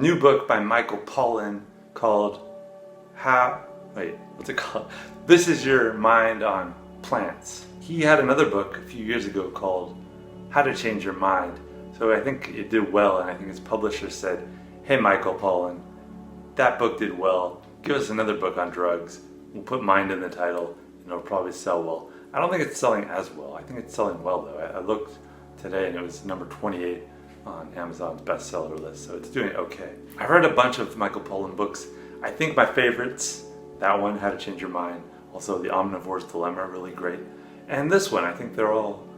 new book by Michael Pollan called what's it called? This is Your Mind on Plants. He had another book a few years ago called How to Change Your Mind. So I think it did well, and I think his publisher said, "Hey Michael Pollan, that book did well. Give us another book on drugs. We'll put Mind in the title, and it'll probably sell well." I don't think it's selling as well. I think it's selling well though. I looked today and it was number 28 on Amazon's bestseller list, so it's doing okay. I've read a bunch of Michael Pollan books. I think my favorites, that one, How to Change Your Mind, also The Omnivore's Dilemma, really great. And this one, I think they're all,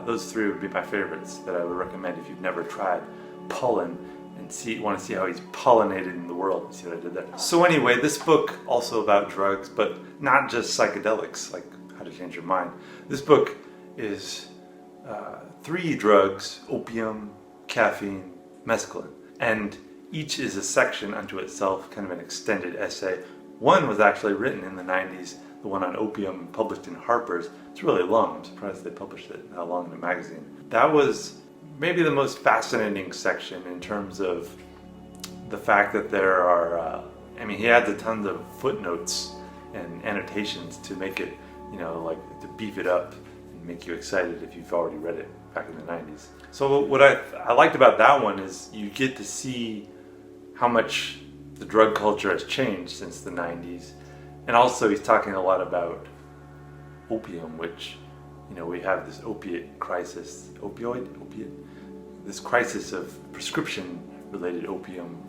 those three would be my favorites that I would recommend if you've never tried Pollan and want to see how he's pollinated in the world. You see what I did there? So anyway, this book also about drugs, but not just psychedelics, like How to Change Your Mind. This book is 3 drugs: opium, caffeine, mescaline. And each is a section unto itself, kind of an extended essay. One was actually written in the 90s, the one on opium, published in Harper's. It's really long. I'm surprised they published it that long in a magazine. That was maybe the most fascinating section in terms of the fact that there are, he adds a ton of footnotes and annotations to make it, like to beef it up and make you excited if you've already read it back in the 90s. So what I liked about that one is you get to see how much the drug culture has changed since the 90s. And also he's talking a lot about opium, which, we have this opiate crisis, this crisis of prescription-related opium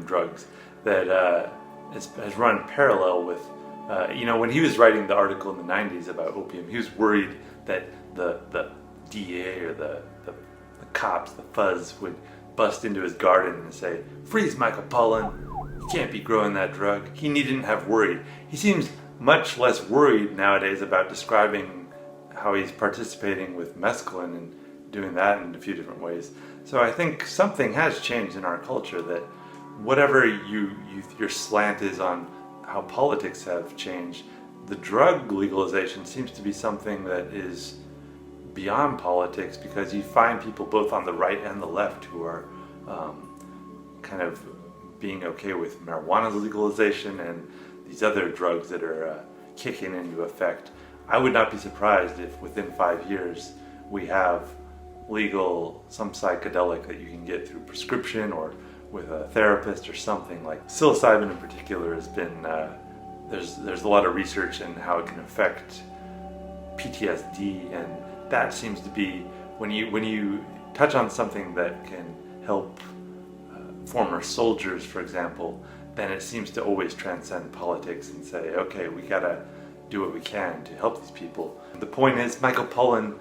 drugs that has run parallel with, when he was writing the article in the 90s about opium, he was worried that the DEA or the cops, the fuzz, would bust into his garden and say, "Freeze, Michael Pollan, you can't be growing that drug." He needn't have worried. He seems much less worried nowadays about describing how he's participating with mescaline and doing that in a few different ways. So I think something has changed in our culture, that whatever your slant is on how politics have changed, the drug legalization seems to be something that is beyond politics, because you find people both on the right and the left who are kind of being okay with marijuana legalization and these other drugs that are kicking into effect. I would not be surprised if within 5 years we have legal some psychedelic that you can get through prescription or with a therapist or something. Like psilocybin in particular has been, there's a lot of research in how it can affect PTSD, and that seems to be, when you touch on something that can help former soldiers, for example, then it seems to always transcend politics and say, okay, we gotta do what we can to help these people. The point is, Michael Pollan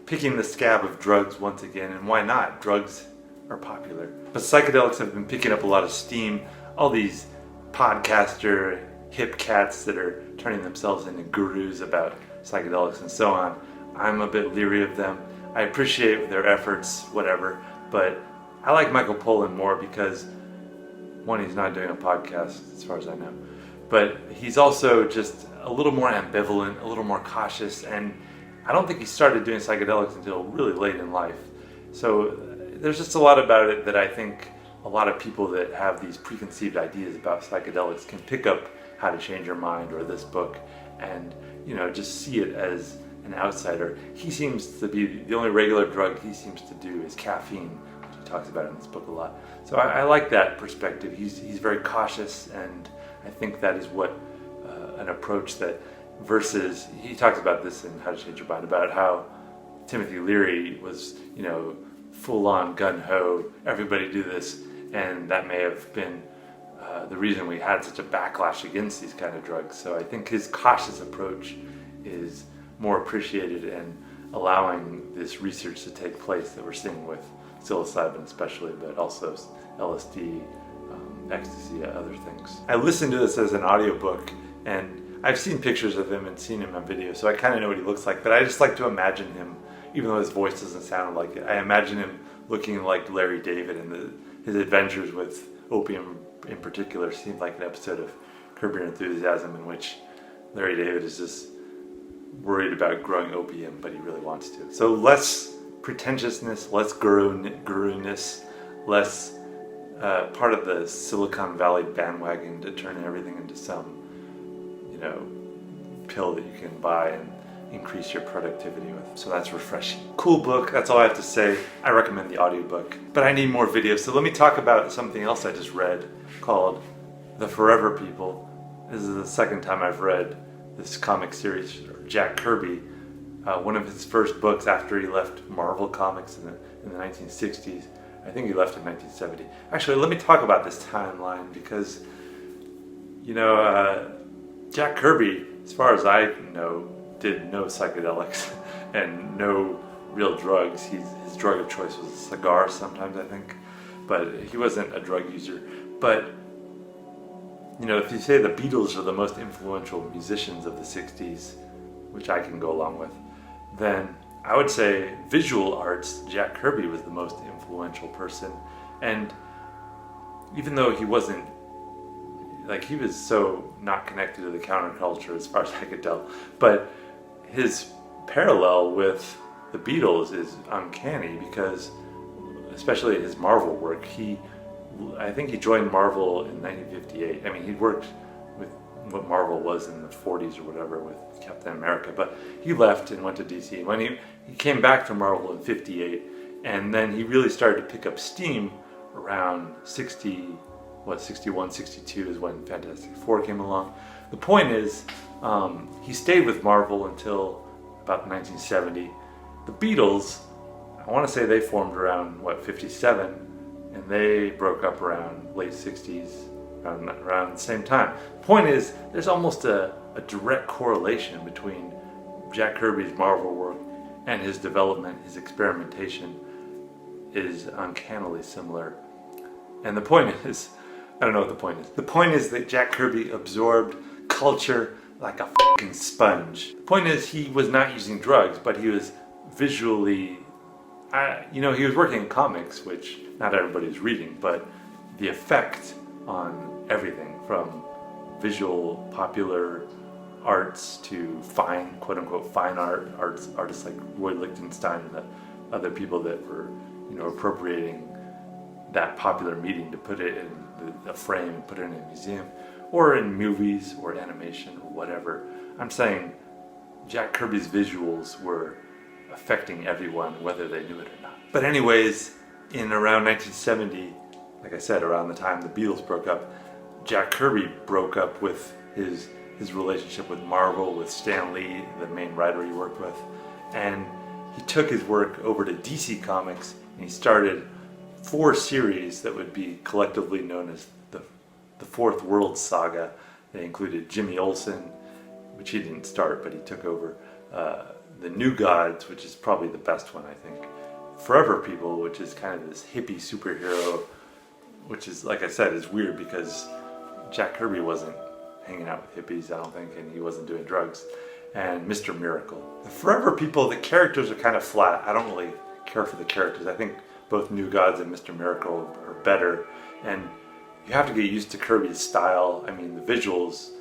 picking the scab of drugs once again, and why not? Drugs are popular. But psychedelics have been picking up a lot of steam. All these podcaster hip cats that are turning themselves into gurus about psychedelics and so on. I'm a bit leery of them. I appreciate their efforts, whatever, but I like Michael Pollan more because, one, he's not doing a podcast as far as I know, but he's also just a little more ambivalent, a little more cautious, and I don't think he started doing psychedelics until really late in life. So there's just a lot about it that I think a lot of people that have these preconceived ideas about psychedelics can pick up How to Change Your Mind or this book and, just see it as an outsider. He seems to be, the only regular drug he seems to do is caffeine, which he talks about in this book a lot. So I like that perspective. He's very cautious, and I think that is what an approach that, versus, he talks about this in How to Change Your Mind, about how Timothy Leary was, full-on gun-ho, everybody do this, and that may have been the reason we had such a backlash against these kind of drugs. So I think his cautious approach is more appreciated and allowing this research to take place that we're seeing with psilocybin especially, but also LSD, ecstasy, other things. I listened to this as an audiobook, and I've seen pictures of him and seen him on video, so I kind of know what he looks like, but I just like to imagine him, even though his voice doesn't sound like it, I imagine him looking like Larry David, and his adventures with opium in particular seemed like an episode of Curb Your Enthusiasm, in which Larry David is just worried about growing opium, but he really wants to. So less pretentiousness, less guru-ness, less part of the Silicon Valley bandwagon to turn everything into some, pill that you can buy and increase your productivity with. So that's refreshing. Cool book, that's all I have to say. I recommend the audiobook. But I need more videos, so let me talk about something else I just read called The Forever People. This is the second time I've read this comic series. Jack Kirby, one of his first books after he left Marvel Comics in the 1960s. I think he left in 1970. Actually, let me talk about this timeline because, Jack Kirby, as far as I know, did no psychedelics and no real drugs. His drug of choice was a cigar sometimes, I think, but he wasn't a drug user. But, if you say the Beatles are the most influential musicians of the 60s, which I can go along with, then I would say visual arts, Jack Kirby was the most influential person. And even though he wasn't, he was so not connected to the counterculture as far as I could tell, but his parallel with the Beatles is uncanny because, especially his Marvel work, I think he joined Marvel in 1958. I mean, he worked with what Marvel was in the 40s or whatever with Captain America, but he left and went to DC. When he came back to Marvel in 58, and then he really started to pick up steam around 61, 62 is when Fantastic Four came along. The point is, he stayed with Marvel until about 1970. The Beatles, I want to say they formed around, 57, and they broke up around late 60s, around the same time. The point is, there's almost a direct correlation between Jack Kirby's Marvel work and his development, his experimentation is uncannily similar. And the point is, I don't know what the point is. The point is that Jack Kirby absorbed culture like a fucking sponge. The point is, he was not using drugs, but he was visually, he was working in comics, which not everybody's reading, but the effect on everything from visual popular arts to fine, quote unquote, fine artists like Roy Lichtenstein and the other people that were, appropriating that popular medium to put it in a frame and put it in a museum or in movies or animation or whatever. I'm saying Jack Kirby's visuals were affecting everyone whether they knew it or not. But anyways, in around 1970, like I said, around the time the Beatles broke up, Jack Kirby broke up with his relationship with Marvel, with Stan Lee, the main writer he worked with, and he took his work over to DC Comics and he started 4 series that would be collectively known as the Fourth World Saga. They included Jimmy Olsen, which he didn't start, but he took over, the New Gods, which is probably the best one, I think, Forever People, which is kind of this hippie superhero, which is, like I said, is weird because Jack Kirby wasn't hanging out with hippies, I don't think, and he wasn't doing drugs, and Mr. Miracle. The Forever People, the characters are kind of flat. I don't really care for the characters. I think both New Gods and Mr. Miracle are better, and you have to get used to Kirby's style. I mean, the visuals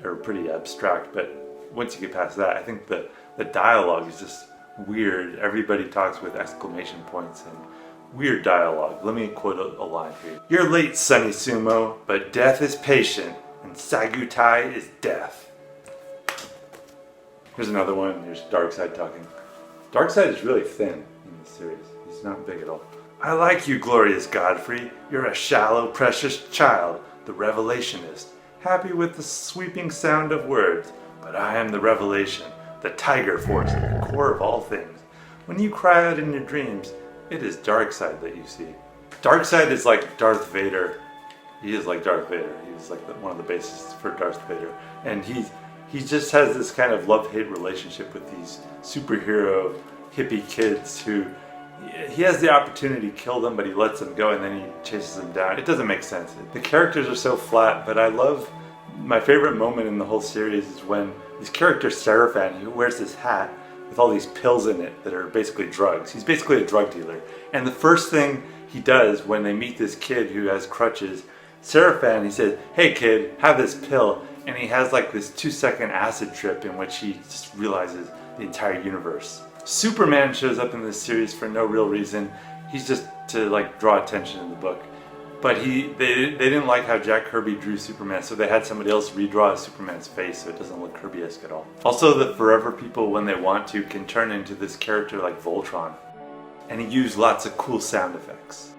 are pretty abstract, but once you get past that, I think the dialogue is just weird. Everybody talks with exclamation points and weird dialogue. Let me quote a line here. "You're late, Sonny Sumo, but death is patient, and Sagutai is death." Here's another one. Here's Darkseid talking. Darkseid is really thin in this series. He's not big at all. "I like you, glorious Godfrey. You're a shallow, precious child, the revelationist, happy with the sweeping sound of words. But I am the revelation, the tiger force at the core of all things. When you cry out in your dreams, it is Darkseid that you see." Darkseid is like Darth Vader. He is like Darth Vader. He's like one of the bases for Darth Vader. And he just has this kind of love-hate relationship with these superhero hippie kids who he has the opportunity to kill them, but he lets them go and then he chases them down. It doesn't make sense. The characters are so flat, but I love, my favorite moment in the whole series is when this character Seraphan, he wears this hat with all these pills in it that are basically drugs. He's basically a drug dealer. And the first thing he does when they meet this kid who has crutches, Seraphan, he says, "Hey kid, have this pill." And he has like this 2-second acid trip in which he just realizes the entire universe. Superman shows up in this series for no real reason. He's just to like draw attention in the book. But they didn't like how Jack Kirby drew Superman, so they had somebody else redraw Superman's face so it doesn't look Kirby-esque at all. Also, the Forever People, when they want to, can turn into this character like Voltron. And he used lots of cool sound effects.